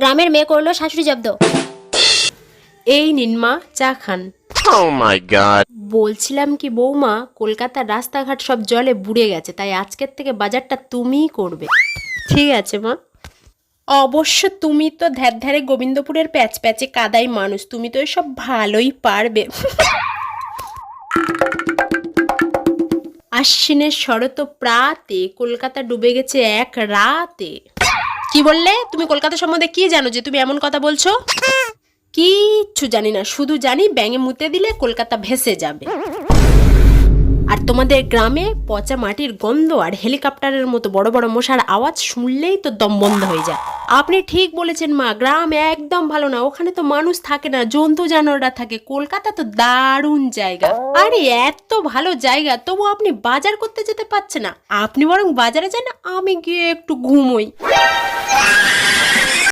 গ্রামের মেয়ে করলো শাশুড়ি জব্দ। এই নিন মা, চা খান। Oh my god. বলছিলাম কি বৌমা, কলকাতার রাস্তাঘাট সব জলে বুড়ে গেছে, তাই আজকের থেকে বাজারটা তুমিই করবে। ঠিক আছে মা। অবশ্য তুমি তো ধ্যারে গোবিন্দপুরের প্যাচ প্যাচে কাদাই মানুষ, তুমি তো এসব ভালোই পারবে। আশ্বিনের শরৎ প্রাতে কলকাতা ডুবে গেছে এক রাতে। কি বললে? তুমি কলকাতা সম্বন্ধে কি জানো যে তুমি এমন কথা বলছো? কিচ্ছু জানি না, শুধু জানি ব্যাঙে মুতে দিলে কলকাতা ভেসে যাবে। আর তোমাদের গ্রামে পচা মাটির গন্ধ আর হেলিকপ্টারের মতো বড় বড় মশার আওয়াজ শুনলেই তো দম বন্ধ হয়ে যায়। আপনি ঠিক বলেছেন মা, গ্রাম একদম ভালো না, ওখানে তো মানুষ থাকে না, জন্তু জানোয়াররা থাকে। কলকাতা তো দারুণ জায়গা। আরে এত ভালো জায়গা, তবু আপনি বাজার করতে যেতে পারছেন না। আপনি বরং বাজারে যান, আমি গিয়ে একটু ঘুমোই।